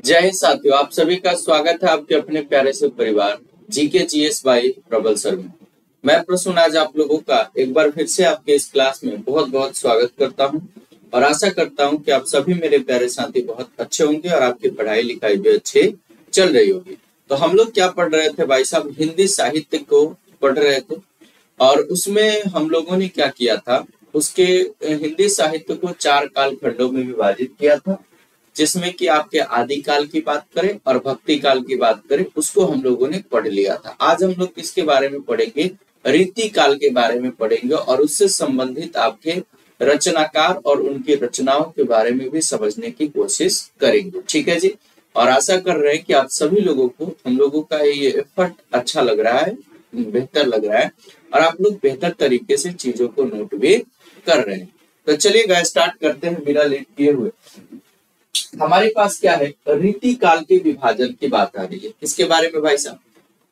जय हिंद साथियों, आप सभी का स्वागत है आपके अपने प्यारे से परिवार जीके जीएस बाई प्रबल सर में। मैं प्रसून आज आप लोगों का एक बार फिर से आपके इस क्लास में बहुत बहुत स्वागत करता हूं और आशा करता हूं कि आप सभी मेरे प्यारे साथी बहुत अच्छे होंगे और आपकी पढ़ाई लिखाई भी अच्छे चल रही होगी। तो हम लोग क्या पढ़ रहे थे भाई साहब, हिंदी साहित्य को पढ़ रहे थे और उसमें हम लोगों ने क्या किया था, उसके हिंदी साहित्य को 4 काल खंडों में विभाजित किया था, जिसमें कि आपके आदिकाल की बात करें और भक्ति काल की बात करें, उसको हम लोगों ने पढ़ लिया था। आज हम लोग किसके बारे में पढ़ेंगे, रीति काल के बारे में पढ़ेंगे और उससे संबंधित आपके रचनाकार और उनकी रचनाओं के बारे में भी समझने की कोशिश करेंगे। ठीक है जी। और आशा कर रहे हैं कि आप सभी लोगों को हम लोगों का ये एफर्ट अच्छा लग रहा है, बेहतर लग रहा है और आप लोग बेहतर तरीके से चीजों को नोट भी कर रहे हैं। तो चलिए स्टार्ट करते हैं बिना लेट किए हुए। हमारे पास क्या है, रीति काल के विभाजन की बात आ रही है। इसके बारे में भाई साहब,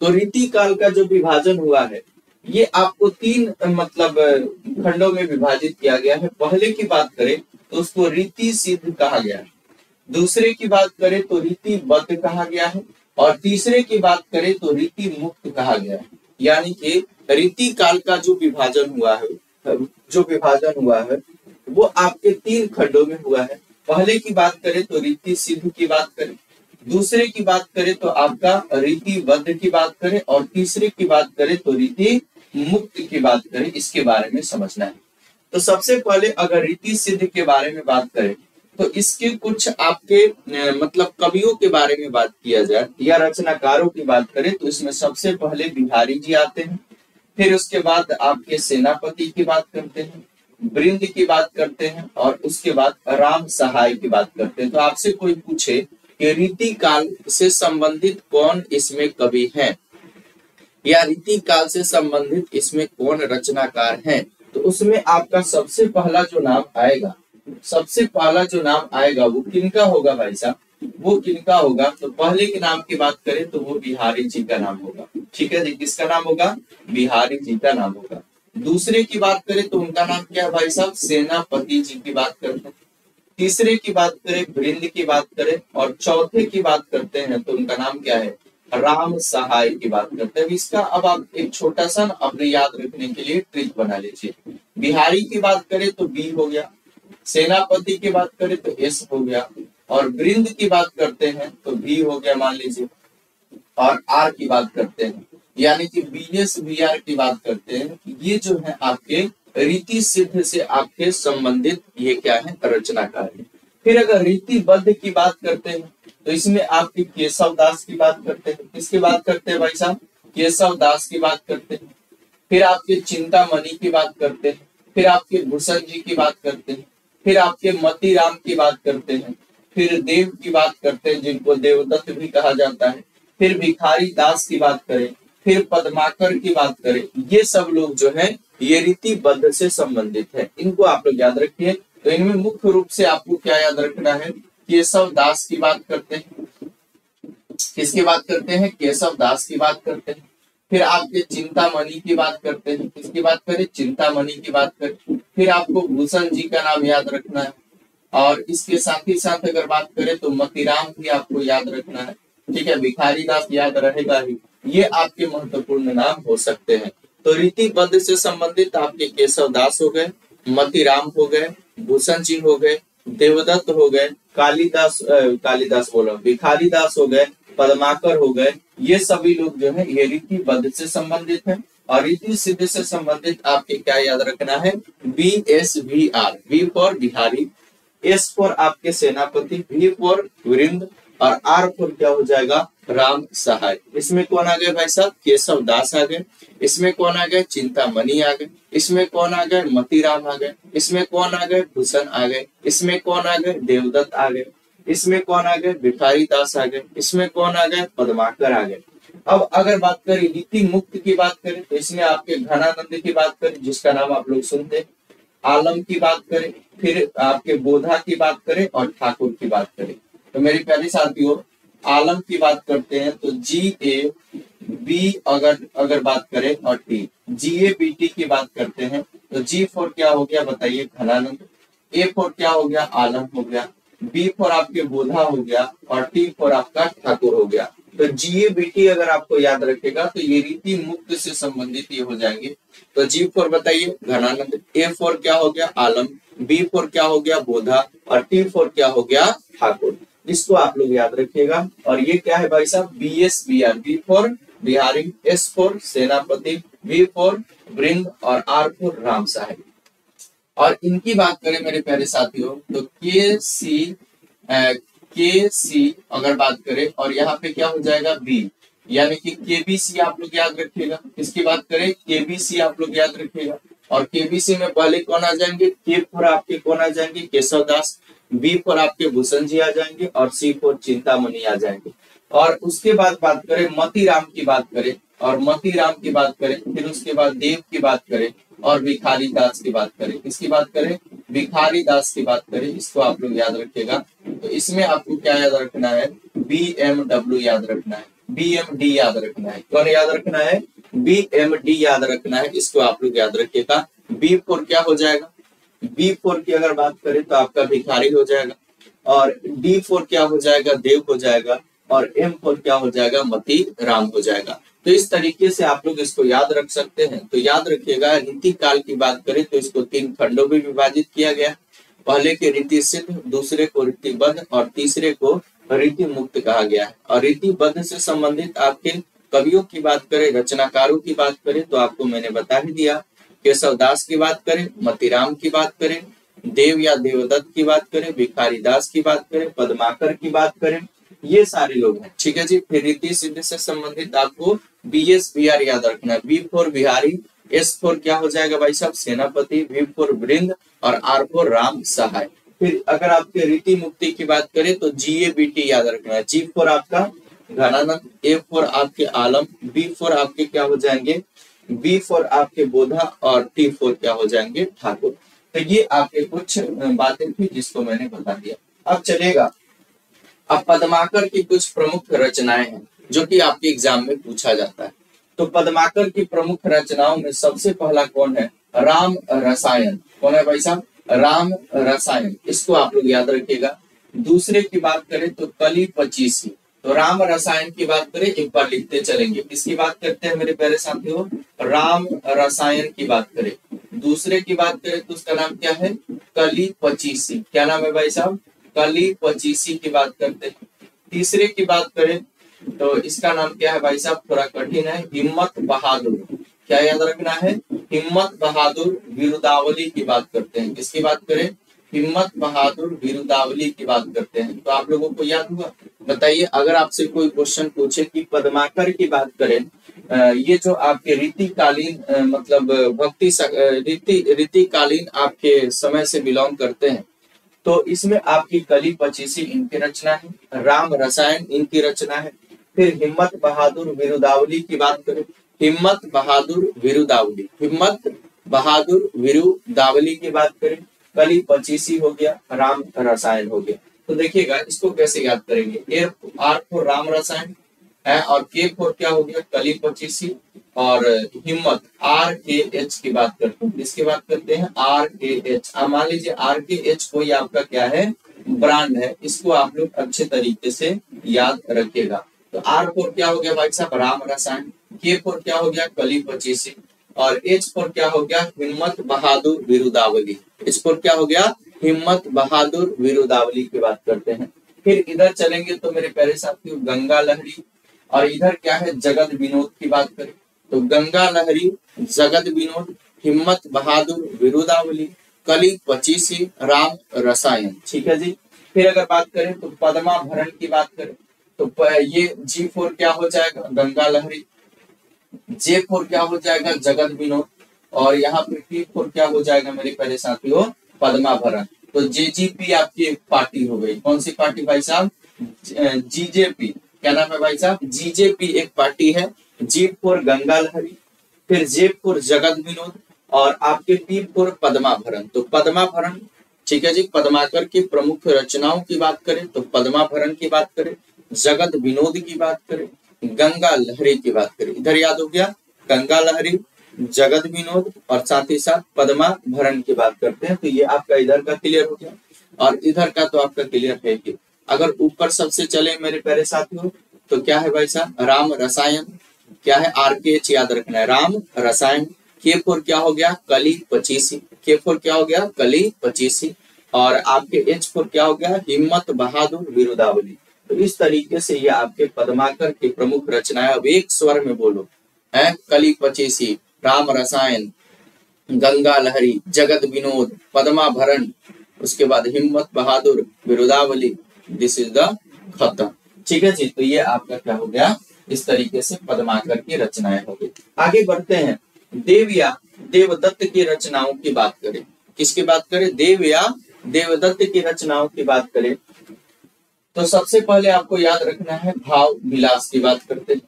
तो रीति काल का जो विभाजन हुआ है ये आपको 3 खंडों में विभाजित किया गया है। पहले की बात करें तो उसको रीति सिद्ध कहा गया है, दूसरे की बात करें तो रीति बद्ध कहा गया है और तीसरे की बात करें तो रीति मुक्त कहा गया है। यानी कि रीति काल का जो विभाजन हुआ है वो आपके 3 खंडों में हुआ है। पहले की बात करें तो रीति सिद्ध की बात करें, दूसरे की बात करें तो आपका रीति बद्ध की बात करें और तीसरे की बात करें तो रीति मुक्त की बात करें। इसके बारे में समझना है। तो सबसे पहले अगर रीति सिद्ध के बारे में बात करें तो इसके कुछ आपके कवियों के बारे में बात किया जाए या रचनाकारों की बात करें तो इसमें सबसे पहले बिहारी जी आते हैं, फिर उसके बाद आपके सेनापति की बात करते हैं, वृंद की बात करते हैं और उसके बाद राम सहाय की बात करते हैं। तो आपसे कोई पूछे कि रीति काल से संबंधित कौन इसमें कवि है या रीति काल से संबंधित इसमें कौन रचनाकार है, तो उसमें आपका सबसे पहला जो नाम आएगा वो किनका होगा भाई साहब, वो किनका होगा। तो पहले के नाम की बात करें तो वो बिहारी जी का नाम होगा। ठीक है जी, किसका नाम होगा, बिहारी जी का नाम होगा। दूसरे की बात करें तो उनका नाम क्या है भाई साहब, सेनापति जी की बात करते हैं। तीसरे की बात करें वृंद की बात करें और चौथे की बात करते हैं तो उनका नाम क्या है, राम सहाय की बात करते हैं। इसका अब आप एक छोटा सा अपने याद रखने के लिए ट्रिक बना लीजिए। बिहारी की बात करें तो बी हो गया, सेनापति की बात करें तो एस हो गया और वृंद की बात करते हैं तो बी हो गया मान लीजिए और आर की बात करते हैं यानी कि बीएस बीआर की बात करते हैं। ये जो है आपके रीति सिद्ध से आपके संबंधित ये क्या है, रचनाकार है। फिर अगर रीति बद्ध की बात करते हैं तो इसमें आपके केशव दास की बात करते हैं। किसकी बात करते हैं भाई साहब, केशव दास की बात करते हैं। फिर आपके चिंतामणि की बात करते हैं, फिर आपके भूषण जी की बात करते हैं, फिर आपके मतीराम की बात करते हैं, फिर देव की बात करते हैं जिनको देवदत्त भी कहा जाता है, फिर भिखारी दास की बात करें, फिर पद्माकर की बात करें। ये सब लोग जो है ये रीति बद्ध से संबंधित है, इनको आप लोग याद रखिए। तो इनमें मुख्य रूप से आपको क्या याद रखना है, केशव दास की बात करते हैं। किसकी बात करते हैं, केशव दास की बात करते हैं। फिर आपके चिंतामणि की बात करते हैं। किसकी बात करें, चिंतामणि की बात करें। फिर आपको भूषण जी का नाम याद रखना है और इसके साथ ही साथ अगर बात करें तो मतीराम भी आपको याद रखना है। ठीक है, भिखारी दास याद रहेगा ही। ये आपके महत्वपूर्ण नाम हो सकते हैं। तो रीति बद्ध से संबंधित आपके केशव दास हो गए, मतीराम हो गए, भूषण जी हो गए, देवदत्त हो गए, कालिदास बोला, भिखारी दास हो गए, पद्माकर हो गए। ये सभी लोग जो है ये रीति बद्ध से संबंधित है। और रीति सिद्ध से संबंधित आपके क्या याद रखना है, BSVR, V for Bihari, S for आपके सेनापति, V फॉर वृंद और R फॉर क्या हो जाएगा, राम सहाय। इसमें कौन आ गए भाई साहब, केशव दास आ गए। इसमें कौन आ गए, चिंतामणि आ गए। इसमें कौन आ गए, मतीराम आ गए। इसमें कौन आ गए, भूषण आ गए। इसमें कौन आ गए, देवदत्त आ गए। इसमें कौन आ गए, भिखारी दास आ गए। इसमें कौन आ गए, पद्माकर आ गए। अब अगर बात करें रीति मुक्त की बात करें तो इसमें आपके घनानंद की बात करें जिसका नाम आप लोग सुनते हैं, आलम की बात करें, फिर आपके बोधा की बात करें और ठाकुर की बात करें। तो मेरे प्यारे साथियों, आलम की बात करते हैं तो GAB अगर बात करें और T, GABT की बात करते हैं तो G फॉर क्या हो गया बताइए, घनानंद। A फॉर क्या हो गया, आलम हो गया। बी फॉर आपके बोधा हो गया और टी फॉर आपका ठाकुर हो गया। तो GABT अगर आपको याद रखेगा तो ये रीति मुक्त से संबंधित ये हो जाएंगे। तो G फॉर बताइए घनानंद, A फॉर क्या हो गया आलम, B फॉर क्या हो गया बोधा और T फॉर क्या हो गया ठाकुर। इसको आप लोग याद रखिएगा। और ये क्या है भाई साहब BSBR, B for Bihari, S for सेनापति, V फॉर वृंद और R फॉर राम साहेब। और इनकी बात करें मेरे प्यारे साथियों तो के सी अगर बात करें और यहाँ पे क्या हो जाएगा बी, यानी कि KBC आप लोग याद रखिएगा। इसकी बात करें KBC आप लोग याद रखिएगा। और KBC में पहले कौन आ जाएंगे, के फॉर आपके कौन आ जाएंगे केशव दास, बी फॉर आपके भूषण जी आ जाएंगे और सी फॉर चिंतामणि आ जाएंगे। और उसके बाद बात करें मतीराम की बात करें और मतीराम की बात करें, फिर उसके बाद देव की बात करें और भिखारी दास की बात करें। किसकी बात करें, भिखारी दास की बात करें। इसको आप लोग याद रखिएगा। तो इसमें आपको क्या याद रखना है, BMW याद रखना है, BMD याद रखना है। कौन याद रखना है, BMD याद रखना है। इसको आप लोग याद रखिएगा। बी फॉर क्या हो जाएगा, बी फॉर की अगर बात करें तो आपका भिखारी हो जाएगा और डी फॉर क्या हो जाएगा देव हो जाएगा और एम फॉर क्या हो जाएगा मती राम हो जाएगा। तो इस तरीके से आप लोग इसको याद रख सकते हैं। तो याद रखिएगा रीति काल की बात करें तो इसको 3 खंडों में विभाजित किया गया। पहले के रीति सिद्ध, दूसरे को रीतिबद्ध और तीसरे को रीति मुक्त कहा गया है। और रीतिबद्ध से संबंधित आपके कवियों की बात करें, रचनाकारों की बात करें तो आपको मैंने बता ही दिया। केशव दास की बात करें, मतीराम की बात करें, देव या देवदत्त की बात करें, भिखारी दास की बात करें, पद्माकर की बात करें, ये सारे लोग हैं। ठीक है जी। फिर रीति सिद्ध से संबंधित आपको BSBR याद रखना है। B for Bihari, S for क्या हो जाएगा भाई साहब सेनापति, V फॉर वृंद और R फॉर राम सहाय। फिर अगर आपके रीति मुक्ति की बात करें तो GABT याद रखना है। G फॉर आपका घनानंद, A फॉर आपके आलम, B फॉर आपके क्या हो जाएंगे B फॉर आपके बोधा और T फॉर क्या हो जाएंगे ठाकुर। तो ये आपके कुछ बातें थी जिसको मैंने बता दिया। अब चलेगा, अब पद्माकर की कुछ प्रमुख रचनाएं हैं जो कि आपके एग्जाम में पूछा जाता है। तो पद्माकर की प्रमुख रचनाओं में सबसे पहला कौन है, राम रसायन। कौन है भाई साहब, राम रसायन। इसको आप लोग याद रखिएगा। दूसरे की बात करें तो कली पचीसी। तो राम रसायन की बात करें एक बार लिखते चलेंगे। किसकी बात करते हैं मेरे प्यारे साथियों, राम रसायन की बात करें। दूसरे की बात करें तो उसका नाम क्या है, कली पचीसी। क्या नाम है भाई साहब, कली पचीसी की बात करते हैं। तीसरे की बात करें तो इसका नाम क्या है भाई साहब, थोड़ा कठिन है, हिम्मत बहादुर। क्या याद रखना है, हिम्मत बहादुर विरुदावली की बात करते हैं। किसकी बात करें, हिम्मत बहादुर विरुदावली की बात करते हैं। तो आप लोगों को याद हुआ। बताइए अगर आपसे कोई क्वेश्चन पूछे कि पद्माकर की बात करें, ये जो आपके रीतिकालीन मतलब भक्ति रीतिकालीन आपके समय से बिलोंग करते हैं, तो इसमें आपकी कली पचीसी इनकी रचना है, राम रसायन इनकी रचना है। फिर हिम्मत बहादुर विरुदावली की बात करें, हिम्मत बहादुर विरुदावली, हिम्मत बहादुर विरुदावली की बात करें, कली पचीसी हो गया, राम रसायन हो गया। तो देखिएगा इसको कैसे याद करेंगे, R फॉर राम रसायन है और K फॉर क्या हो गया कली पचीसी और हिम्मत RKH की बात करते हैं। इसकी बात करते हैं RKH। मान लीजिए RKH कोई आपका क्या है ब्रांड है, इसको आप लोग अच्छे तरीके से याद रखिएगा। तो R फॉर क्या हो गया भाई साहब राम रसायन, K फॉर क्या हो गया कली पचीसी और H फॉर क्या हो गया हिम्मत बहादुर विरुदावली। H फॉर क्या हो गया हिम्मत बहादुर विरुदावली की बात करते हैं। फिर इधर चलेंगे तो मेरे प्यारे साथियों गंगा लहरी और इधर क्या है जगत विनोद की बात करें तो गंगा लहरी, जगत विनोद, हिम्मत बहादुर विरुदावली, कली पचीसी, राम रसायन। ठीक है जी। फिर अगर बात करें तो पद्मा भरण की बात करें तो ये G फॉर क्या हो जाएगा गंगा लहरी, J फॉर क्या हो जाएगा जगत विनोद और यहाँ पे P फॉर क्या हो जाएगा मेरे प्यारे साथियों पद्मा भरण। तो JGP आपकी एक पार्टी हो गई। कौन सी पार्टी भाई साहब, GJP। क्या नाम है भाई साहब, GJP एक पार्टी है। G फॉर गंगा लहरी, फिर J फॉर जगत विनोद और आपके P फॉर पद्मा भरण। तो पद्मा भरण ठीक है जी। पद्माकर की प्रमुख रचनाओं की बात करें तो पद्मा भरण की बात करें, जगत विनोद की बात करें, गंगा लहरी की बात करें। इधर याद हो गया गंगा लहरी, जगत विनोद और साथ ही साथ पद्मा भरण की बात करते हैं। तो ये आपका इधर का क्लियर हो गया। और इधर का तो आपका क्लियर है कि अगर ऊपर सबसे चले मेरे प्यारे साथियों तो क्या है भाई साहब, राम रसायन, क्या है RKH याद रखना है, राम रसायन। K4 क्या हो गया, कली पचीसी, K4 क्या हो गया, कली पचीसी। और आपके H4 क्या हो गया, हिम्मत बहादुर विरुदावली। तो इस तरीके से ये आपके पद्माकर की प्रमुख रचनाएं, अब एक स्वर में बोलो, है कली पचीसी, राम रसायन, गंगा लहरी, जगत विनोद, पद्मा भरण, उसके बाद हिम्मत बहादुर विरुदावली, दिस इज द खत्म। ठीक है जी, तो ये आपका क्या हो गया, इस तरीके से पद्माकर की रचनाएं हो गई। आगे बढ़ते हैं, देव या देवदत्त की रचनाओं की बात करें। किसकी बात करें, देव या देवदत्त की रचनाओं की बात करें तो सबसे पहले आपको याद रखना है भाव विलास की बात करते हैं,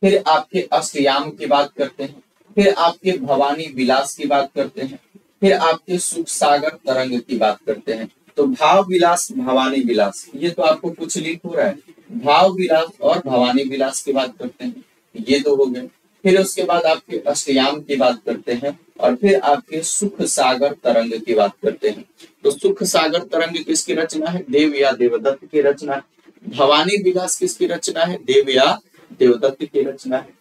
फिर आपके अष्टयाम की बात करते हैं, फिर आपके भवानी विलास की बात करते हैं, फिर आपके सुख सागर तरंग की बात करते हैं। तो भाव विलास भवानी विलास, ये तो आपको कुछ लीक हो रहा है, भाव विलास और भवानी विलास की बात करते हैं, ये तो हो गए। फिर उसके बाद आपके अष्टयाम की बात करते हैं और फिर आपके सुख सागर तरंग की बात करते हैं। तो सुख सागर तरंग किसकी रचना है, देव या देवदत्त की रचना है। भवानी विलास किसकी रचना है, देव या देवदत्त की रचना है।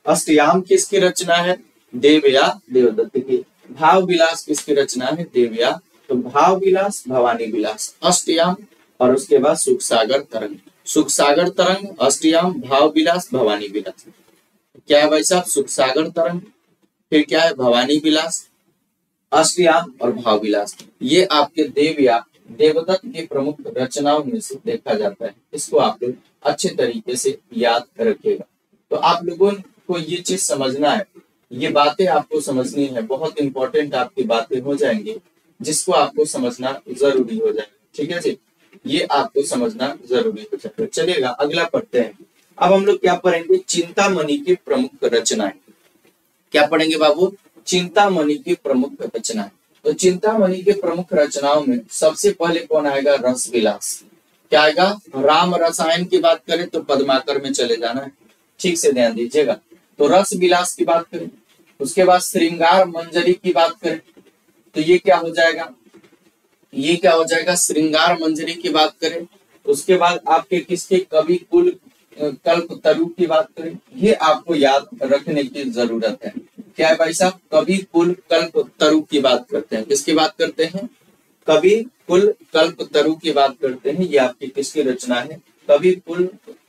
अष्टयाम किसकी रचना है, देव या देवदत्त की। भाव विलास किसकी रचना है, देव या, तो भाव विलास भवानी विलास, अष्टयाम और उसके बाद सुख सागर तरंग। सुख सागर तरंग, अष्टयाम, भाव विलास, भवानी विलास। क्या है भाई साहब, सुख सागर तरंग, फिर क्या है भवानी विलास, अष्टयाम और भाव विलास। ये आपके देव या देवदत्त की प्रमुख रचनाओं में से देखा जाता है। इसको आप लोग अच्छे तरीके से याद रखिएगा। तो आप लोगों को ये चीज समझना है, ये बातें आपको समझनी है, बहुत इंपॉर्टेंट आपकी बातें हो जाएंगी जिसको आपको समझना जरूरी हो जाएगा। ठीक है जी, ये आपको समझना जरूरी हो जाएगा। चलिएगा अगला पढ़ते हैं। अब हम लोग क्या पढ़ेंगे, चिंतामणि की प्रमुख रचनाएं। क्या पढ़ेंगे बाबू, चिंतामणि की प्रमुख रचनाएं। तो चिंतामणि के प्रमुख रचनाओं में सबसे पहले कौन आएगा, रस विलास। क्या आएगा, राम रसायन की बात करें तो पद्माकर में चले जाना है, ठीक से ध्यान दीजिएगा। तो रस विलास की बात करें, उसके बाद श्रृंगार मंजरी की बात करें तो ये क्या हो जाएगा, ये क्या हो जाएगा, श्रृंगार मंजरी की बात करें। उसके बाद आपके किसके, कवि कुल कल्प तरु की बात करें, ये आपको याद रखने की जरूरत है। क्या है भाई साहब, कवि कुल कल्प तरु की बात करते हैं। किसकी बात करते हैं, कवि कुल कल्प तरु की बात करते हैं। ये आपकी किसकी रचना है, कवि कुल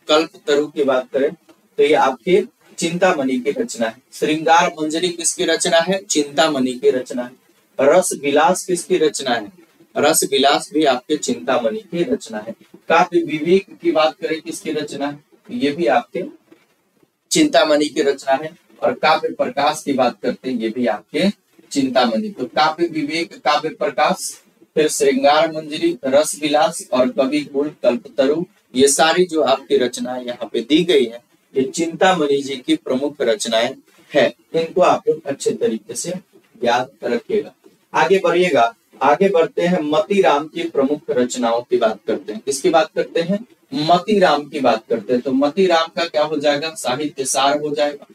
कल्प तरु की बात करें तो ये आपके चिंतामणि की रचना है। श्रृंगार मंजरी किसकी रचना है, चिंतामणि की रचना है। रस विलास किसकी रचना है, रस विलास भी आपके चिंतामणि की रचना है। काव्य विवेक की बात करें किसकी रचना है, ये भी आपके चिंतामणि की रचना है। और काव्य प्रकाश की बात करते हैं, ये भी आपके चिंतामणि। तो काव्य विवेक, काव्य प्रकाश, फिर श्रृंगार मंजरी, रस विलास और कवि कुल कल्पतरु, ये सारी जो आपकी रचनाएं यहाँ पे दी गई है ये चिंतामणि जी की प्रमुख रचनाएं है। इनको आप लोग अच्छे तरीके से याद रखिएगा। आगे बढ़िएगा, आगे बढ़ते हैं, मतीराम की प्रमुख रचनाओं की बात करते हैं। किसकी बात करते हैं, मतीराम की बात करते हैं। तो मतीराम का क्या हो जाएगा, साहित्य सार हो जाएगा।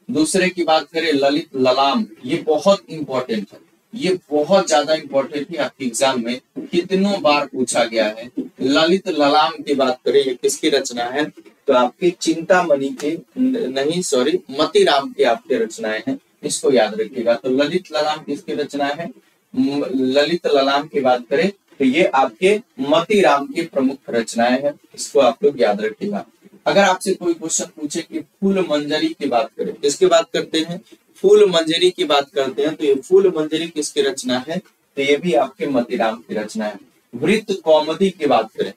दूसरे की बात करें ललित ललाम, ये बहुत इंपॉर्टेंट है, ये बहुत ज्यादा इंपॉर्टेंट है, आपके एग्जाम में कितनों बार पूछा गया है। ललित ललाम की बात करें, ये किसकी रचना है, तो आपकी चिंतामणि की नहीं, सॉरी, मतीराम की आपकी रचनाएं हैं, इसको याद रखिएगा। तो ललित ललाम किसकी रचना है, ललित ललाम की बात करें तो ये आपके मतीराम की प्रमुख रचनाएं हैं, इसको आप लोग याद रखिएगा। अगर आपसे कोई क्वेश्चन पूछे कि फूल मंजरी की बात करें, किसकी बात करते हैं, फूल मंजरी की बात करते हैं, तो ये फूल मंजरी किसकी रचना है, तो ये भी आपके मतीराम की रचना है। वृत्त कौमुदी की बात करें,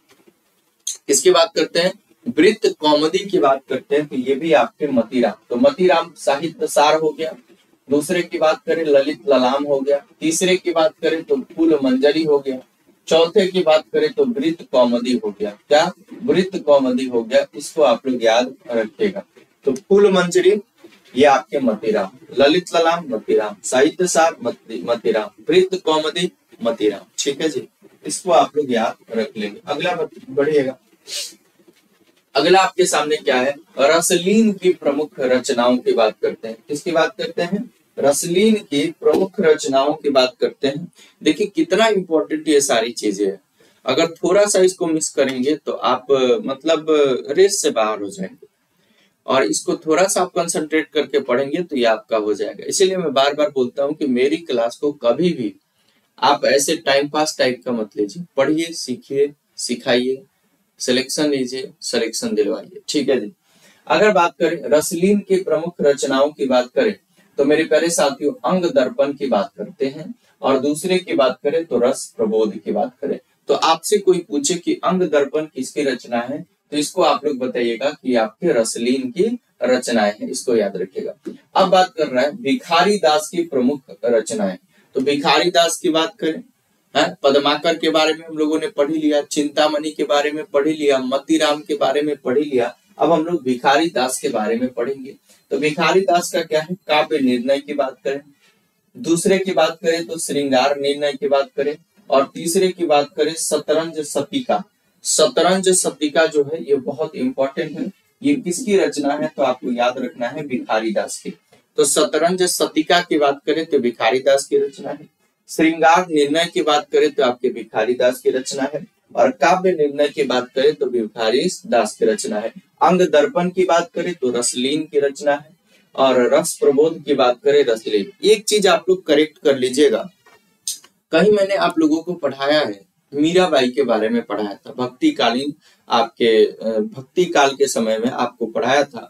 किसकी बात करते हैं, वृत्त कौमुदी की बात करते हैं, तो ये भी आपके मतीराम। तो मतीराम साहित्य सार हो गया। दूसरे की बात करें ललित ललाम हो गया। तीसरे की बात करें तो फूल मंजरी हो गया। चौथे की बात करें तो वृत्त कौमुदी हो गया। क्या, वृत्त कौमुदी हो गया, इसको आप लोग याद रखिएगा। तो फूल मंजरी ये आपके मतीराम, ललित ललाम मतीराम, साहित्य सार मतीराम, वृत्त कौमुदी मतीराम। ठीक है जी, इसको आप लोग याद रख लेंगे। अगला बढ़िएगा, अगला आपके सामने क्या है, रसलीन की प्रमुख रचनाओं की बात करते हैं। किसकी बात करते हैं, रसलीन की प्रमुख रचनाओं की बात करते हैं। देखिए कितना इंपॉर्टेंट ये सारी चीजें हैं। अगर थोड़ा सा इसको मिस करेंगे तो आप मतलब रेस से बाहर हो जाएंगे, और इसको थोड़ा सा आप कंसंट्रेट करके पढ़ेंगे तो ये आपका हो जाएगा। इसीलिए मैं बार बार बोलता हूँ कि मेरी क्लास को कभी भी आप ऐसे टाइम पास टाइप का मत लीजिए, पढ़िए, सीखिए, सिखाइए, सिलेक्शन लीजिए, सिलेक्शन दिलवाइए। ठीक है जी। अगर बात करें रसलीन की प्रमुख रचनाओं की बात करें तो मेरे प्यारे साथियों अंग दर्पण की बात करते हैं, और दूसरे की बात करें तो रस प्रबोध की बात करें। तो आपसे कोई पूछे कि अंग दर्पण किसकी रचना है तो इसको आप लोग बताइएगा कि आपके रसलीन की रचनाएं हैं, इसको याद रखिएगा। अब बात कर रहा है भिखारी दास की प्रमुख रचनाएं। तो भिखारी दास की बात करें, पद्माकर के बारे में हम लोगों ने पढ़ ही लिया, चिंतामणि के बारे में पढ़ ही लिया, मतीराम के बारे में पढ़ ही लिया। अब हम लोग भिखारी दास के बारे में पढ़ेंगे। तो भिखारी दास का क्या है, काव्य निर्णय की बात करें, दूसरे की बात करें तो श्रृंगार निर्णय की बात करें, और तीसरे की बात करें शतरंज शतिका। शतरंज शतिका जो है ये बहुत इंपॉर्टेंट है, ये किसकी रचना है तो आपको याद रखना है भिखारी दास की। तो शतरंज शतिका की बात करें तो भिखारी दास की रचना है, श्रृंगार निर्णय की बात करें तो आपके भिखारी दास की रचना है, और काव्य निर्णय की बात करें तो भिखारी दास की रचना है। अंग दर्पण की बात करें तो रसलीन की रचना है, और रस प्रबोध की बात करें रसलीन। एक चीज आप लोग करेक्ट कर लीजिएगा, कहीं मैंने आप लोगों को पढ़ाया है, मीराबाई के बारे में पढ़ाया था, भक्तिकालीन आपके भक्ति काल के समय में आपको पढ़ाया था,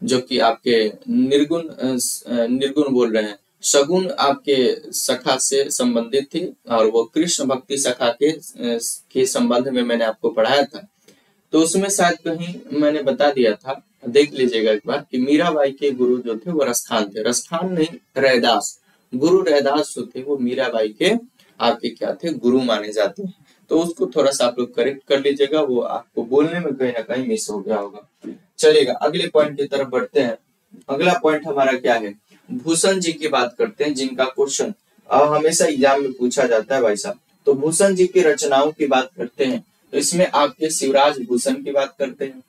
जो कि आपके निर्गुण बोल रहे हैं, सगुन आपके सखा से संबंधित थी, और वो कृष्ण भक्ति सखा के संबंध में मैंने आपको पढ़ाया था। तो उसमें शायद कहीं मैंने बता दिया था, देख लीजिएगा एक बार, कि मीराबाई के गुरु जो थे वो रसखान थे, रसखान नहीं रैदास, गुरु रैदास जो थे वो मीराबाई के आपके क्या थे, गुरु माने जाते हैं। तो उसको थोड़ा सा आप लोग करेक्ट कर लीजिएगा, वो आपको बोलने में कहीं ना कहीं मिस हो गया होगा। चलिएगा अगले पॉइंट की तरफ बढ़ते हैं। अगला पॉइंट हमारा क्या है, भूषण जी की बात करते हैं, जिनका क्वेश्चन हमेशा एग्जाम में पूछा जाता है भाई साहब। तो भूषण जी की रचनाओं की बात करते हैं तो इसमें आपके शिवराज भूषण की बात करते हैं,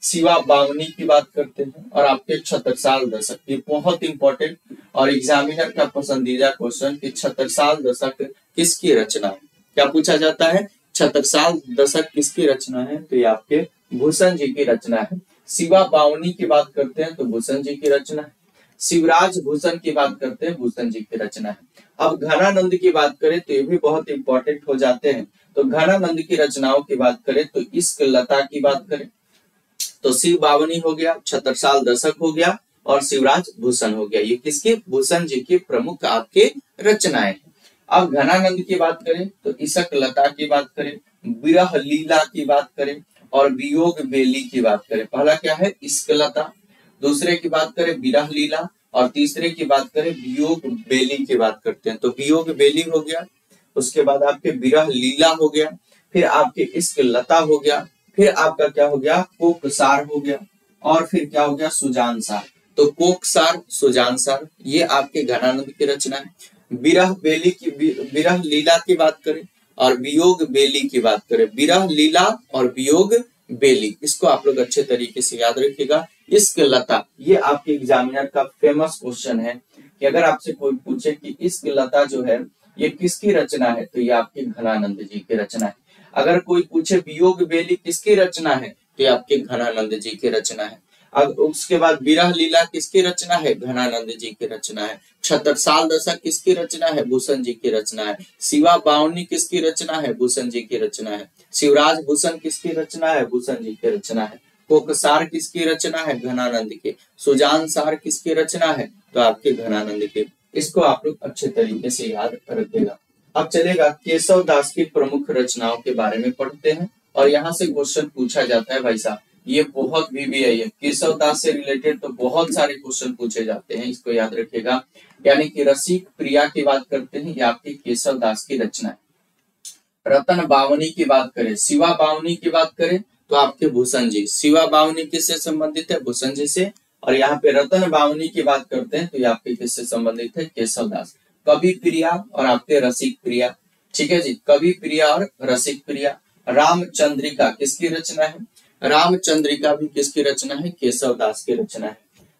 शिवा बावनी की बात करते हैं, और आपके छत्रसाल दशक, ये बहुत इंपॉर्टेंट और एग्जामिनर का पसंदीदा क्वेश्चन कि छत्रसाल दशक किसकी रचना है। क्या पूछा जाता है, छत्रसाल दशक किसकी रचना है, तो ये आपके भूषण जी की रचना है। शिवा बावनी की बात करते हैं तो भूषण जी की रचना है, शिवराज भूषण की बात करते हैं भूषण जी की रचना है। अब घनानंद की बात करें तो ये भी बहुत इंपॉर्टेंट हो जाते हैं। तो घनानंद की रचनाओं की बात करें तो इश्क लता की बात करें तो शिव बावनी हो गया, छत्रसाल दशक हो गया, और शिवराज भूषण हो गया। ये किसके, भूषण जी की प्रमुख आपके रचनाएं हैं। अब घनानंद की बात करें तो इश्क लता की बात करें, विरह लीला की बात करें, और वियोग बेली की बात करें। पहला क्या है, इश्क लता, दूसरे की बात करें विरह लीला, और तीसरे की बात करें वियोग बेली की बात करते हैं। तो वियोग बेली हो गया, उसके बाद आपके विरह लीला हो गया, फिर आपके इश्क लता हो गया, फिर आपका क्या हो गया, कोकसार हो गया, और फिर क्या हो गया, सुजान सार। तो कोकसार, सुजान सार ये आपके घनानंद की रचना है। विरह बेली की, विरह लीला की बात करें और वियोग बेली की बात करें, विरह लीला और वियोग बेली, इसको आप लोग अच्छे तरीके से याद रखिएगा। इश्क लता ये आपके एग्जामिनर का फेमस क्वेश्चन है, कि अगर आपसे कोई पूछे कि इश्क लता जो है ये किसकी रचना है तो ये आपके घनानंद जी की रचना है। अगर कोई पूछे वियोग बेली किसकी रचना है तो ये आपके घनानंद जी की रचना है। अब उसके बाद विरह लीला किसकी रचना है, घनानंद जी की रचना है। छत्रसाल दशक किसकी रचना है, भूषण जी की रचना है। शिवा बावनी किसकी रचना है, भूषण जी की रचना है। शिवराज भूषण किसकी रचना है, भूषण जी की रचना है। कोकसार किसकी रचना है, घनानंद की। सुजान सार किसकी रचना है, तो आपके घनानंद की। इसको आप लोग अच्छे तरीके से याद रखिएगा। अब चलेगा केशव दास की प्रमुख रचनाओं के बारे में पढ़ते हैं, और यहाँ से क्वेश्चन पूछा जाता है भाई साहब, ये बहुत VVI है, केशव दास से रिलेटेड तो बहुत सारे क्वेश्चन पूछे जाते हैं, इसको याद रखिएगा। यानी कि रसिक प्रिया की बात करते हैं, ये आपके केशव दास की रचना है। रतन बावनी की बात करें, शिवा बावनी की बात करें तो आपके भूषण जी। शिवा बावनी किससे संबंधित है, भूषण जी से, और यहाँ पे रतन बावनी की बात करते हैं तो ये आपके किससे संबंधित है, केशव दास। कवि प्रिया और आपके रसिक प्रिया, ठीक है जी, कवि प्रिया और रसिक प्रिया। रामचंद्रिका किसकी रचना है, रामचंद्रिका भी किसकी रचना है, केशव दास की रचना है।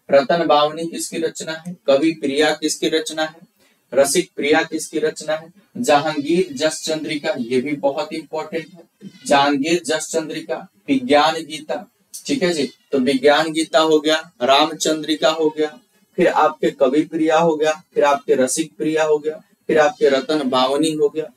रतन बावनी किसकी रचना है, कवि प्रिया किसकी रचना है, रसिक प्रिया किसकी रचना है? जहांगीर जस चंद्रिका, ये भी बहुत इंपॉर्टेंट है। जहांगीर जस चंद्रिका। विज्ञान गीता, ठीक है जी, तो विज्ञान गीता हो गया, रामचंद्रिका हो गया, फिर आपके कवि प्रिया हो गया, फिर आपके रसिक प्रिया हो गया, फिर आपके रतन भावनी हो गया,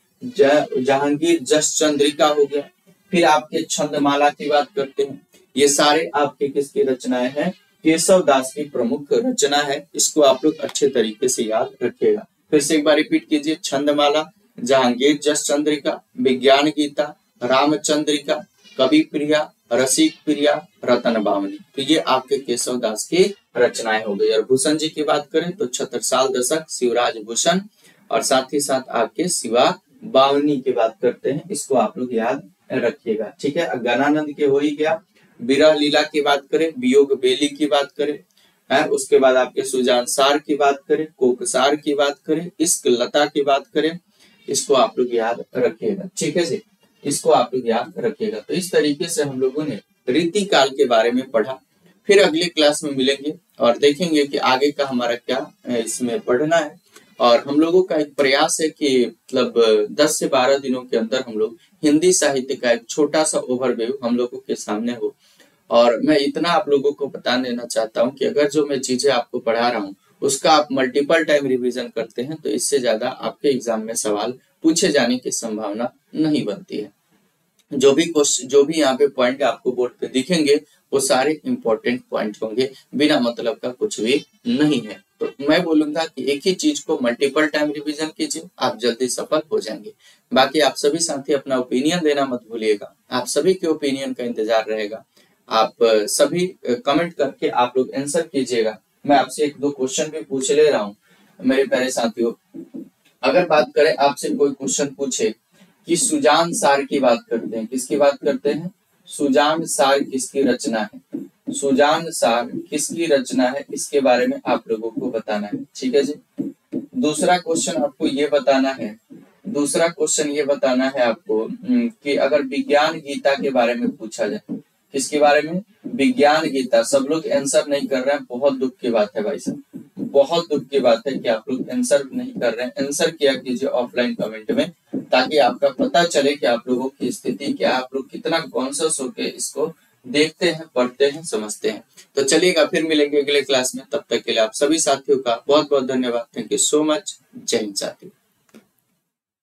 जहांगीर जस चंद्रिका हो गया, फिर आपके छंदमाला की बात करते हैं। ये सारे आपके किसकी रचनाएं हैं? केशव दास की प्रमुख रचना है। इसको आप लोग अच्छे तरीके से याद रखिएगा। फिर से एक बार रिपीट कीजिए, छंदमाला, जहांगीर जस चंद्रिका, विज्ञान गीता, रामचंद्रिका, कवि प्रिया, रसिक प्रिया, रतन भावनी, तो ये आपके केशव दास की रचनाएं हो गई। और भूषण जी की बात करें तो छत्रसाल दशक, शिवराज भूषण, और साथ ही साथ आपके शिवा बावनी की बात करते हैं। इसको आप लोग याद रखिएगा, ठीक है। गणानंद के हो ही गया। विरह लीला की बात करें, वियोग बेली की बात करें, है उसके बाद आपके सुजान सार की बात करें, कोकसार की बात करें, इश्क लता की बात करें, इसको आप लोग याद रखिएगा, ठीक है जी, इसको आप लोग याद रखिएगा। तो इस तरीके से हम लोगों ने रीति काल के बारे में पढ़ा। फिर अगले क्लास में मिलेंगे और देखेंगे कि आगे का हमारा क्या इसमें पढ़ना है। और हम लोगों का एक प्रयास है कि मतलब 10 से 12 दिनों के अंदर हम लोग हिंदी साहित्य का एक छोटा सा ओवरव्यू हम लोगों के सामने हो। और मैं इतना आप लोगों को बता देना चाहता हूं कि अगर जो मैं चीजें आपको पढ़ा रहा हूं उसका आप मल्टीपल टाइम रिवीजन करते हैं तो इससे ज्यादा आपके एग्जाम में सवाल पूछे जाने की संभावना नहीं बनती है। जो भी यहाँ पे पॉइंट आपको बोर्ड पे दिखेंगे वो सारे इंपॉर्टेंट पॉइंट होंगे, बिना मतलब का कुछ भी नहीं है। तो मैं बोलूंगा कि एक ही चीज को मल्टीपल टाइम रिवीजन कीजिए, आप जल्दी सफल हो जाएंगे। बाकी आप सभी साथी अपना ओपिनियन देना मत भूलिएगा, आप सभी के ओपिनियन का इंतजार रहेगा। आप सभी कमेंट करके आप लोग आंसर कीजिएगा। मैं आपसे 1-2 क्वेश्चन भी पूछ ले रहा हूँ मेरे प्यारे साथियों। अगर बात करें आपसे कोई क्वेश्चन पूछे कि सुजान सार की बात करते हैं, किसकी बात करते हैं? सुजान सार किसकी रचना है? सुजान सार किसकी रचना है, इसके बारे में आप लोगों को बताना है, ठीक है जी। दूसरा क्वेश्चन आपको ये बताना है, दूसरा क्वेश्चन ये बताना है आपको कि अगर विज्ञान गीता के बारे में पूछा जाए, किसके बारे में? विज्ञान गीता। सब लोग आंसर नहीं कर रहे हैं, बहुत दुख की बात है भाई साहब, बहुत दुख की बात है कि आप लोग आंसर नहीं कर रहे हैं। आंसर किया कीजिए ऑफलाइन कमेंट में, ताकि आपका पता चले कि आप लोगों की स्थिति क्या, आप लोग कितना कॉन्शियस होके इसको देखते हैं, पढ़ते हैं, समझते हैं। तो चलिएगा, फिर मिलेंगे अगले क्लास में। तब तक के लिए आप सभी साथियों का बहुत बहुत धन्यवाद। Thank you so much. जय हिंद साथियों।